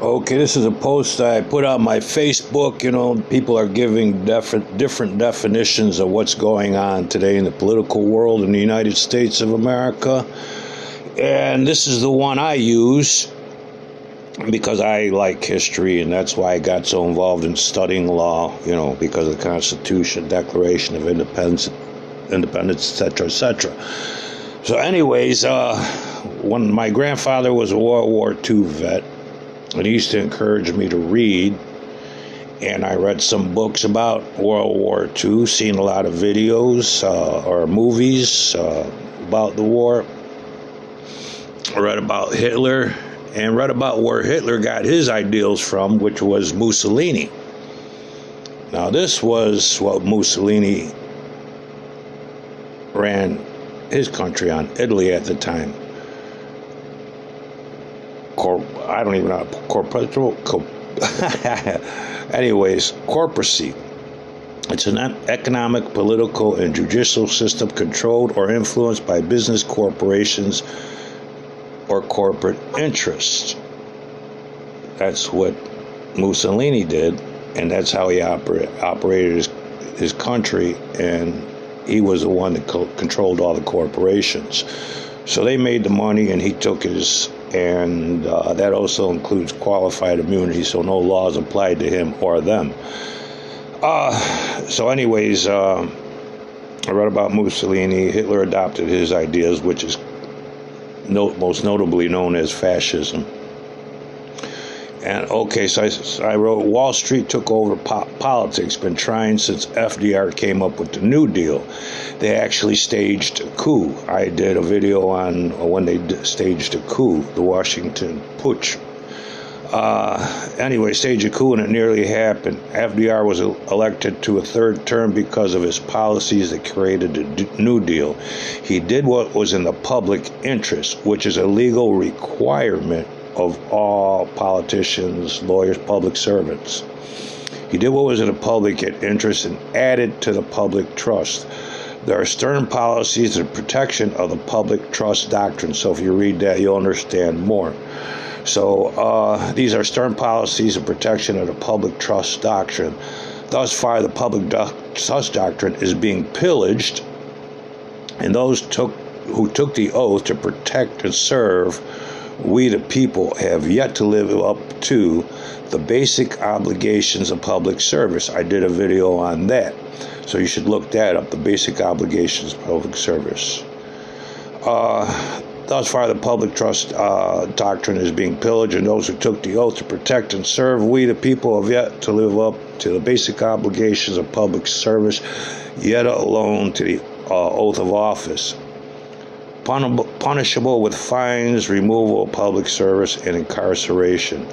Okay, this is a post I put on my Facebook. You know, people are giving different definitions of what's going on today in the political world in the United States of America. And this is the one I use because I like history, and that's why I got so involved in studying law, you know, because of the Constitution, Declaration of Independence, etc., etc. So anyways, when my grandfather was a World War II vet, and he used to encourage me to read, and I read some books about World War II, seen a lot of videos or movies about the war. I read about Hitler, and read about where Hitler got his ideals from, which was Mussolini. Now, this was what Mussolini ran his country on, Italy at the time. I don't even know, anyways, corporacy. It's an economic, political, and judicial system controlled or influenced by business corporations or corporate interests. That's what Mussolini did, and that's how he operated his country, and he was the one that controlled all the corporations. So they made the money, and he took his, and that also includes qualified immunity, so no laws applied to him or them. So anyways, I read about Mussolini. Hitler adopted his ideas, which is most notably known as fascism. And okay, so I wrote, Wall Street took over politics, been trying since FDR came up with the New Deal. They actually staged a coup. I did a video on when they staged a coup, the Washington Putsch. Anyway, staged a coup, and it nearly happened. FDR was elected to a third term because of his policies that created the New Deal. He did what was in the public interest, which is a legal requirement of all politicians, lawyers, public servants. He did what was in the public interest and added to the public trust. There are stern policies and protection of the public trust doctrine. So if you read that, you'll understand more. So these are stern policies and protection of the public trust doctrine. Thus far, the public trust doctrine is being pillaged, and those who took the oath to protect and serve we the people have yet to live up to the basic obligations of public service. I did a video on that, so you should look that up, the basic obligations of public service. Thus far, the public trust doctrine is being pillaged, and those who took the oath to protect and serve we the people have yet to live up to the basic obligations of public service, yet alone to the oath of office. Punishable with fines, removal of public service, and incarceration.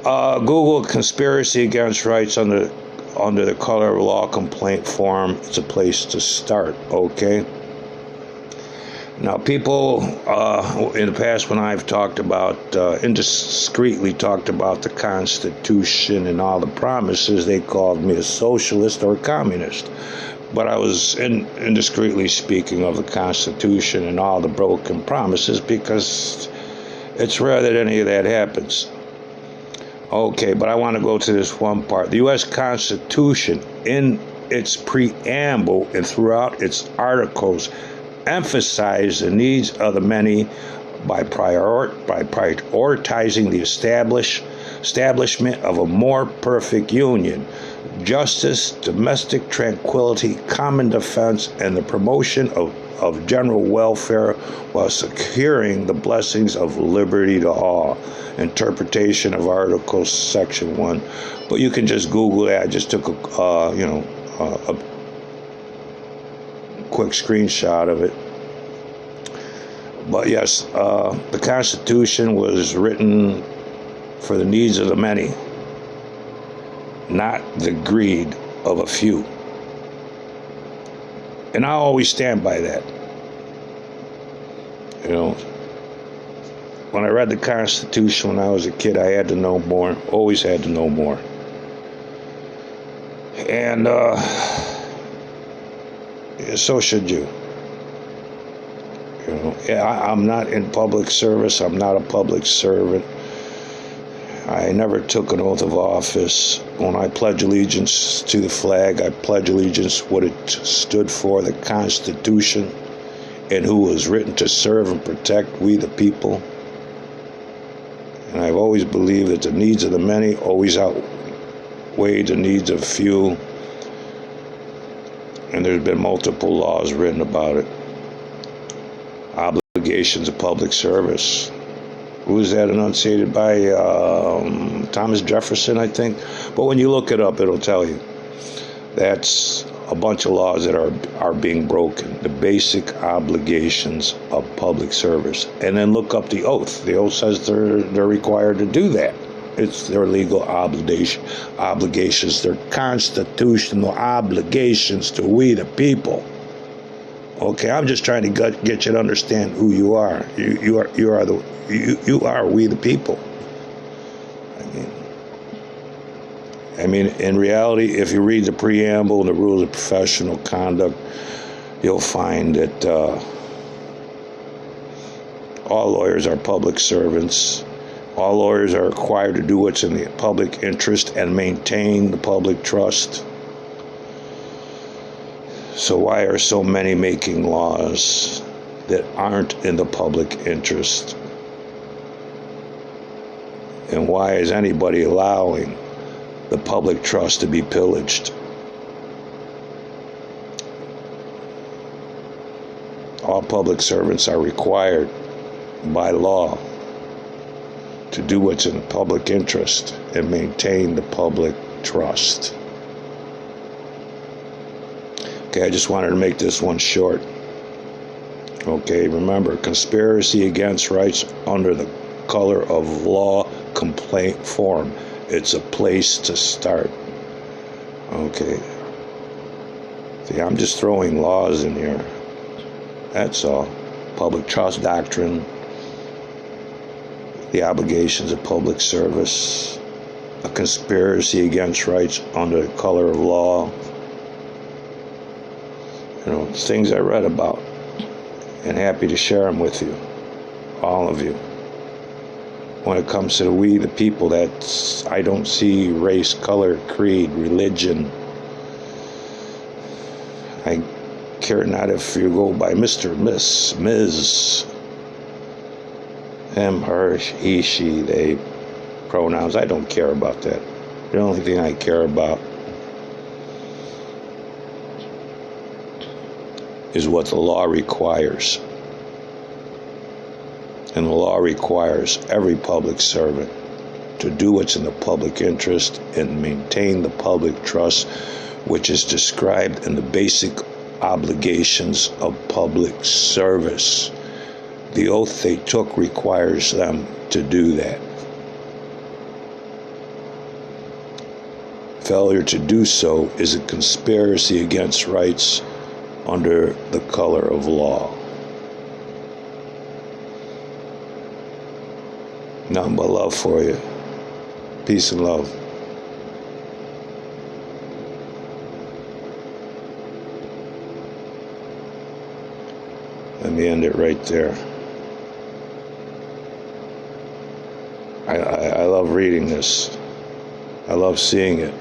Google conspiracy against rights under the color of law complaint form. It's a place to start, okay? Now, people in the past, when I've talked about, indiscreetly talked about the Constitution and all the promises, they called me a socialist or a communist. But I was indiscreetly speaking of the Constitution and all the broken promises, because it's rare that any of that happens. Okay, but I want to go to this one part. The U.S. Constitution, in its preamble and throughout its articles, emphasize the needs of the many by prioritizing the establishment of a more perfect union, justice, domestic tranquility, common defense, and the promotion of general welfare while securing the blessings of liberty to all. Interpretation of Article Section 1. But you can just Google that. I just took a quick screenshot of it. But yes, the Constitution was written for the needs of the many, not the greed of a few. And I always stand by that. You know, when I read the Constitution when I was a kid, I had to know more, always had to know more. And so should you. You know, I'm not in public service. I'm not a public servant. I never took an oath of office. When I pledge allegiance to the flag, I pledge allegiance what it stood for, the Constitution, and who was written to serve and protect we the people. And I've always believed that the needs of the many always outweigh the needs of few. And there's been multiple laws written about it. Obligations of public service. Who was that enunciated by? Thomas Jefferson, I think. But when you look it up, it'll tell you. That's a bunch of laws that are being broken. The basic obligations of public service. And then look up the oath. The oath says they're required to do that. It's their legal obligations, their constitutional obligations to we the people. Okay, I'm just trying to get you to understand who you are. You are we the people. I mean, in reality, if you read the preamble and the rules of professional conduct, you'll find that all lawyers are public servants. All lawyers are required to do what's in the public interest and maintain the public trust. So why are so many making laws that aren't in the public interest? And why is anybody allowing the public trust to be pillaged? All public servants are required by law to do what's in the public interest and maintain the public trust. Okay, I just wanted to make this one short. Okay, remember, conspiracy against rights under the color of law complaint form. It's a place to start. Okay. See, I'm just throwing laws in here. That's all. Public trust doctrine, the obligations of public service, a conspiracy against rights under the color of law. You know, things I read about, and happy to share them with you, all of you. When it comes to the we, the people, I don't see race, color, creed, religion. I care not if you go by Mr., Miss, Ms., him, her, he, she, they, pronouns. I don't care about that. The only thing I care about is what the law requires. And the law requires every public servant to do what's in the public interest and maintain the public trust, which is described in the basic obligations of public service. The oath they took requires them to do that. Failure to do so is a conspiracy against rights under the color of law. Nothing but love for you. Peace and love. Let me end it right there. I love reading this. I love seeing it.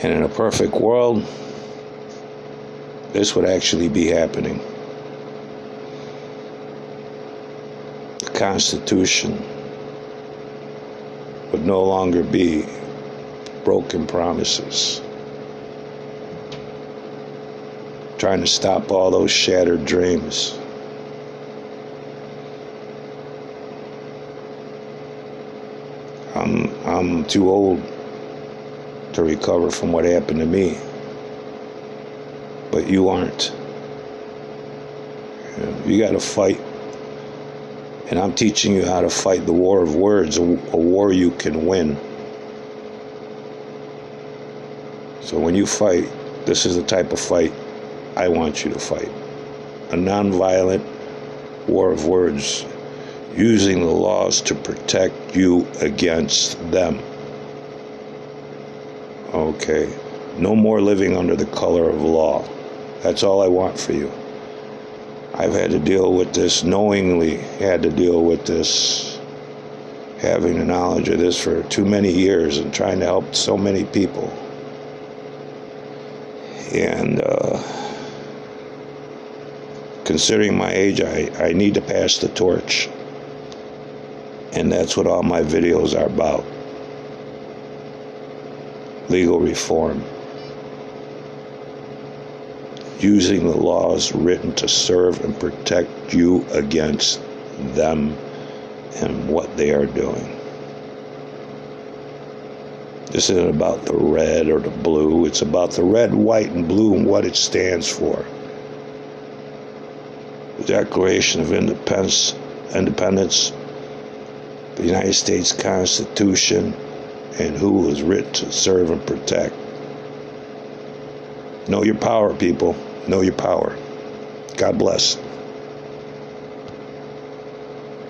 And in a perfect world, this would actually be happening. The Constitution would no longer be broken promises, trying to stop all those shattered dreams. I'm too old to recover from what happened to me, but you aren't. You got to fight, and I'm teaching you how to fight the war of words, a war you can win. So when you fight, this is the type of fight I want you to fight. A nonviolent war of words, using the laws to protect you against them. Okay, no more living under the color of law. That's all I want for you. I've had to deal with this, knowingly had to deal with this, having the knowledge of this for too many years and trying to help so many people. And considering my age, I need to pass the torch. And that's what all my videos are about. Legal reform. Using the laws written to serve and protect you against them and what they are doing. This isn't about the red or the blue. It's about the red, white, and blue and what it stands for. The Declaration of Independence, the United States Constitution, and who was written to serve and protect. Know your power, people. Know your power. God bless.